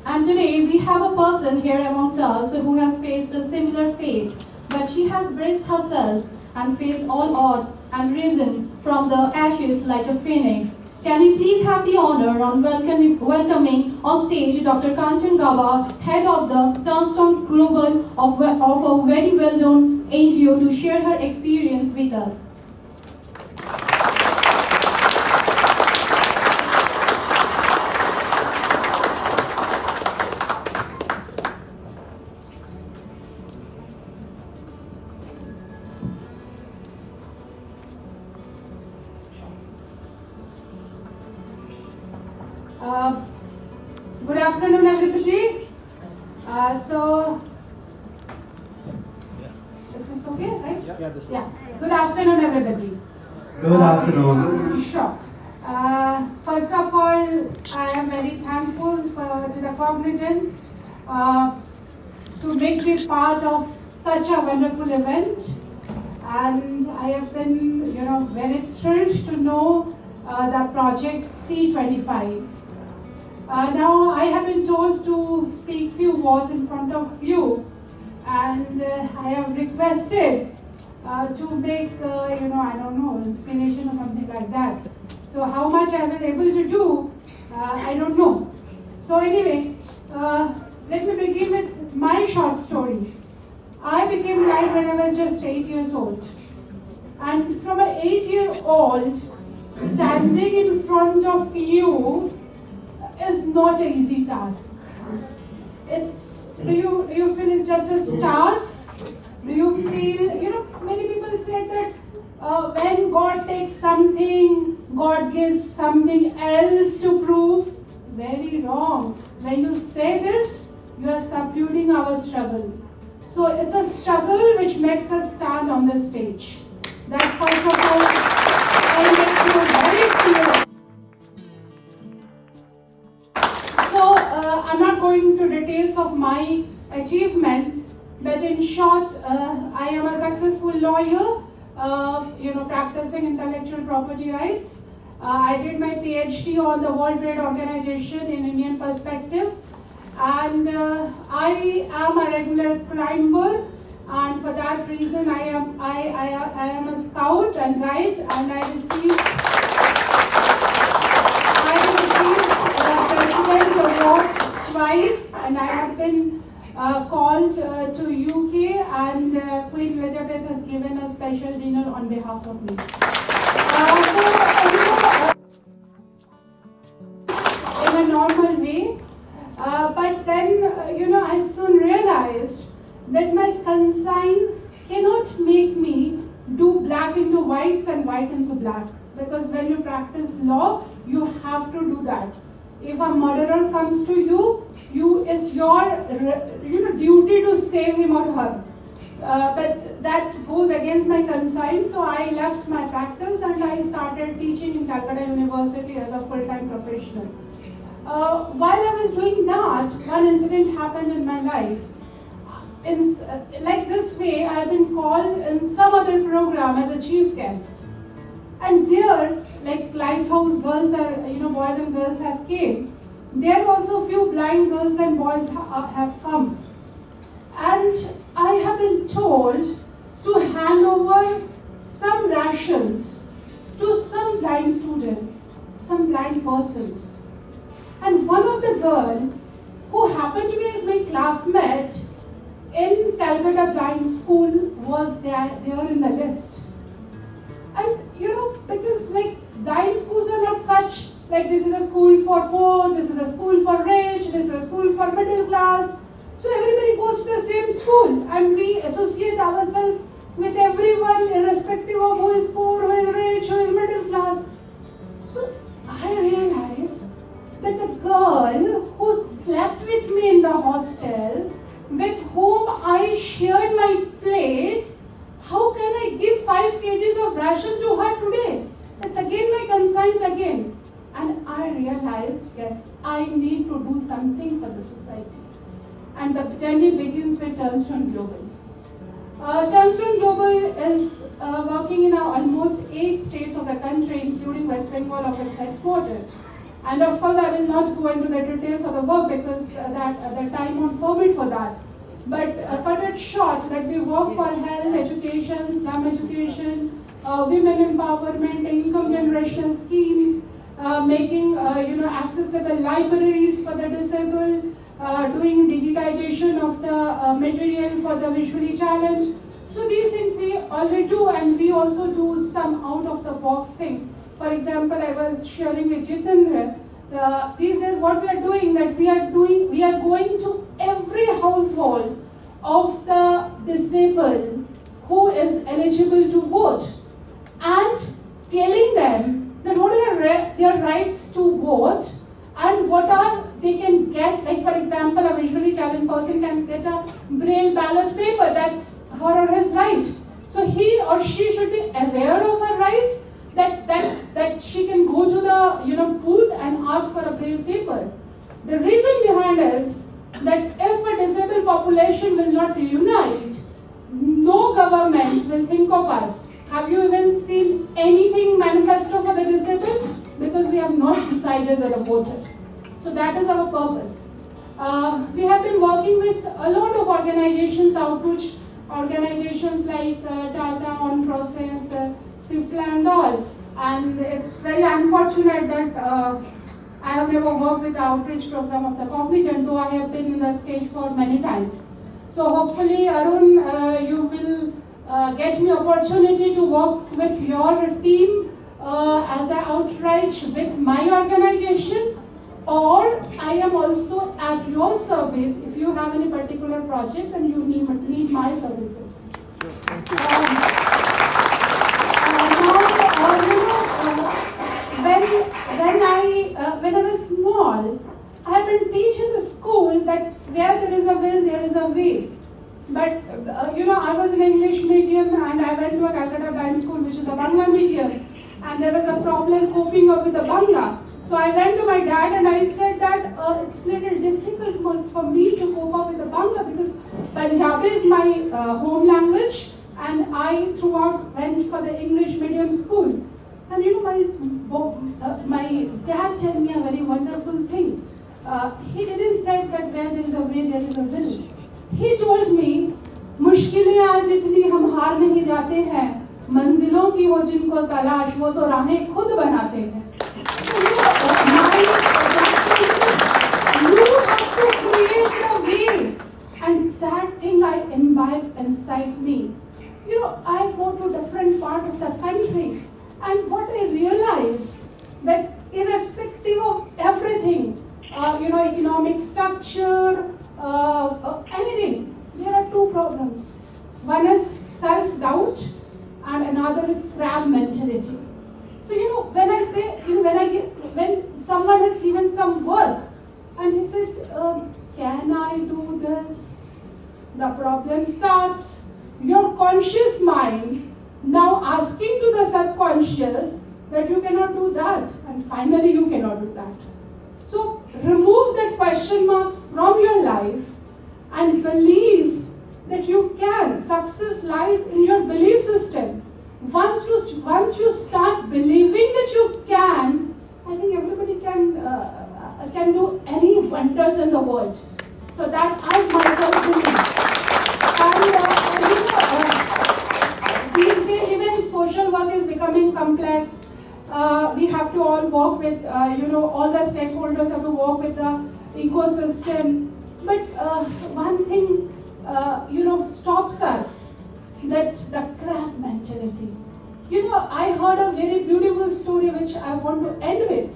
And today we have a person here amongst us who has faced a similar fate, but she has braced herself and faced all odds and risen from the ashes like a phoenix. Can we please have the honor on welcoming on stage Dr. Kanchan Gaba, head of the Turnstone Global of a very well-known NGO, to share her experience with us. Good afternoon, everybody. Is this okay, right? Yeah. Good afternoon, everybody. Good afternoon. Sure. First of all, I am very thankful to the Cognizant to make me part of such a wonderful event, and I have been, very thrilled to know the project C25. Now I have been told to speak few words in front of you, and I have requested to make, I don't know, inspiration or something like that. So how much I will able to do, I don't know. So anyway, let me begin with my short story. I became blind when I was just 8 years old. And from an 8-year-old, standing in front of you is not an easy task. Do you feel it's just a start? Do you feel, many people say that when God takes something, God gives something else to prove. Very wrong. When you say this, you are subduing our struggle. So it's a struggle which makes us stand on the stage. That first of all, I make you very clear. So I'm not going into details of my achievements, but in short, I am a successful lawyer, practicing intellectual property rights. I did my PhD on the World Trade Organization in Indian perspective, and I am a regular climber, and for that reason I am a scout and guide, and I received the President's Award twice, and I have been called to UK, and Queen Elizabeth has given a special dinner on behalf of me. In a normal way, but then I soon realized that my conscience cannot make me do black into whites and white into black, because when you practice law, you have to do that. If a murderer comes to you, it's your duty to save him or her. But that goes against my conscience, so I left my practice and I started teaching in Calcutta University as a full-time professional. While I was doing that, one incident happened in my life. Like this way, I have been called in some other program as a chief guest. And there, like Lighthouse girls are, boys and girls have came. There also few blind girls and boys have come. And I have been told to hand over some rations to some blind students, some blind persons. And one of the girls, who happened to be my classmate in Calcutta Blind School, was there in the list. And because blind schools are not such, like this is a school for poor, this is a school for rich, this is a school for middle class. So everybody goes to the same school, and we associate ourselves with everyone irrespective of who is poor, who is rich, who is middle class. So I realized that the girl who slept with me in the hostel, with whom I shared my plate, how can I give 5 kgs of ration to her today? It's again my conscience again. And I realized, yes, I need to do something for the society. And the journey begins with Turnstone Global. Turnstone Global is working in almost 8 states of the country, including West Bengal of its headquarters. And of course, I will not go into the details of the work because the time won't permit for that. But cut it short, that we work for health, education, slum education, women empowerment, income generation schemes, making accessible libraries for the disabled, doing digitization of the material for the visually challenged. So these things we already do, and we also do some out of the box things. For example, I was sharing with Jitendra, these days what we are doing, that we are going to every household of the disabled who is eligible to vote and telling them that what are their rights to vote and what are they can get. Like for example, a visually challenged person can get a braille ballot paper, that's her or his right. So he or she should be aware of her rights, that she can go to the booth and ask for a braille paper. The reason behind is that if a disabled population will not unite, no government will think of us. Have you even seen anything manifesto for the disabled? Because we have not decided that a voter. So that is our purpose. We have been working with a lot of organizations, outreach organizations like Tata, On Process, Sifla and all. And it's very unfortunate that I have never worked with the outreach program of the Cognizant, though I have been in the stage for many times. So hopefully, Arun, you will get me opportunity to work with your team as an outreach with my organization, or I am also at your service if you have any particular project and you need my services. When I was small, I have been teaching the school that where there is a will, there is a way. But I was in English medium and I went to a Calcutta band school, which is a Bangla medium, and there was a problem coping up with the Bangla. So I went to my dad and I said that it's a little difficult for me to cope up with the Bangla because Punjabi is my home language, and I throughout went for the English medium school. And my dad told me a very wonderful thing. He didn't say that where there is a way, there is a will. He told me, मुश्किलें आज इतनी हम हार नहीं जाते हैं, मंजिलों की वो जिनको तलाश वो तो राहें खुद बनाते हैं. You have to create the ways, and that thing I imbibe inside me. I go to different part of the country, and what I realize that irrespective of everything, economic structure, anything, there are two problems. One is self-doubt, and another is crab mentality. So when I say, when someone has given some work, and he said, "Can I do this?" The problem starts. Your conscious mind now asking to the subconscious that you cannot do that, and finally you cannot do that. So remove that question marks from your life and believe that you can. Success lies in your belief system. Once you start believing that you can, I think everybody can do any wonders in the world. So that I myself believe. And these days even social work is becoming complex. We have to all work with, all the stakeholders have to work with the ecosystem. But one thing, stops us, that the crab mentality. I heard a very beautiful story which I want to end with.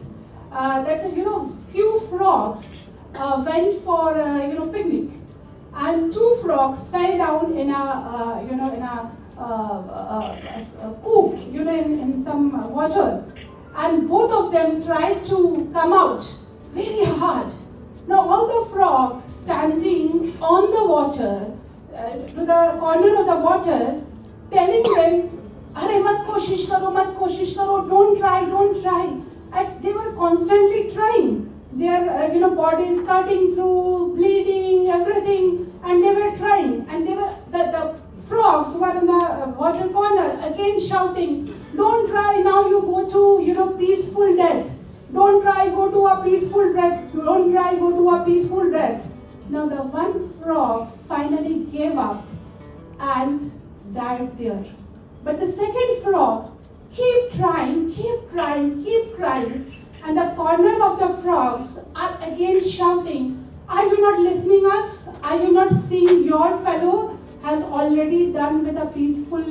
That few frogs went for picnic, and two frogs fell down in a coop, in some water, and both of them tried to come out very hard. Now all the frogs standing on the water, to the corner of the water, telling them, "Arey mat koshish karo, don't try." And they were constantly trying. Their bodies cutting through, bleeding, everything, and they were trying. And they were the frogs who were in the water corner again shouting, "Don't try, now you go to peaceful death." Don't try, go to a peaceful breath. Don't try, go to a peaceful breath. Now the one frog finally gave up and died there. But the second frog keep trying, and the corner of the frogs are again shouting, are you not listening us? Are you not seeing your fellow has already done with a peaceful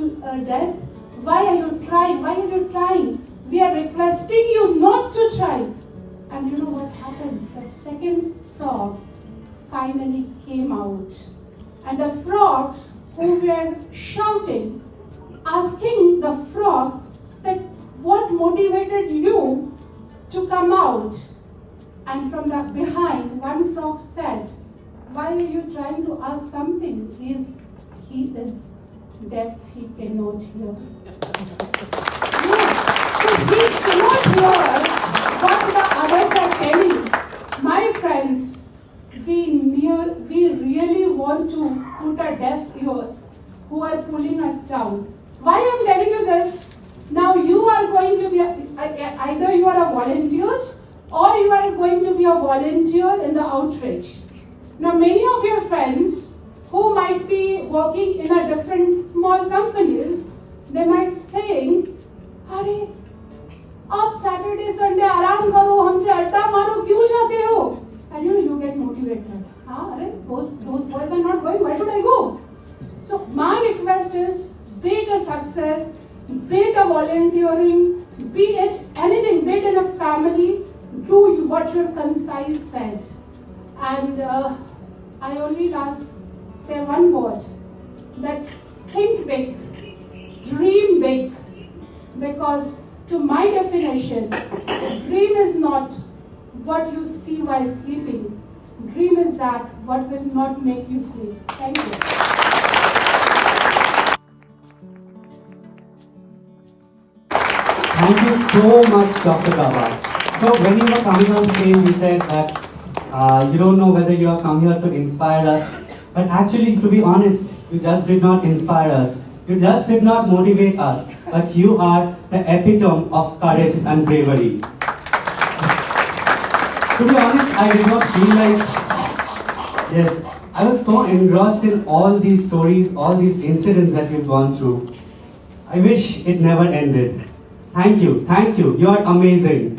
death? Why are you trying? Why are you trying? We are requesting you not to try. And you know what happened? The second frog finally came out. And the frogs who were shouting, asking the frog that what motivated you to come out? And from the behind, one frog said, why are you trying to ask something? He is deaf, he cannot hear. So he cannot hear what the others are telling. My friends, we really want to put our deaf ears who are pulling us down. Why I'm telling you this? Now you are going to be, either you are a volunteer or you are going to be a volunteer in the outreach. Now many of your friends who might be working in a different small companies, they might say, अरे आप Saturday Sunday आराम करो, हमसे अड्डा मारो, क्यों जाते हो? And you get motivated. अरे those boys are not going, why should I go? So my request is, be it a success, be it a volunteering, be it anything, be it in a family, do what your concise said. And I only say one word, that think big, dream big, because to my definition, dream is not what you see while sleeping. Dream is that what will not make you sleep. Thank you. Thank you so much, Dr. Gaba. So when you were coming on stage, you said that you don't know whether you have come here to inspire us. But actually, to be honest, you just did not inspire us. You just did not motivate us. But you are the epitome of courage and bravery. To be honest, I did not feel like, yes, I was so engrossed in all these stories, all these incidents that we've gone through. I wish it never ended. Thank you, you are amazing.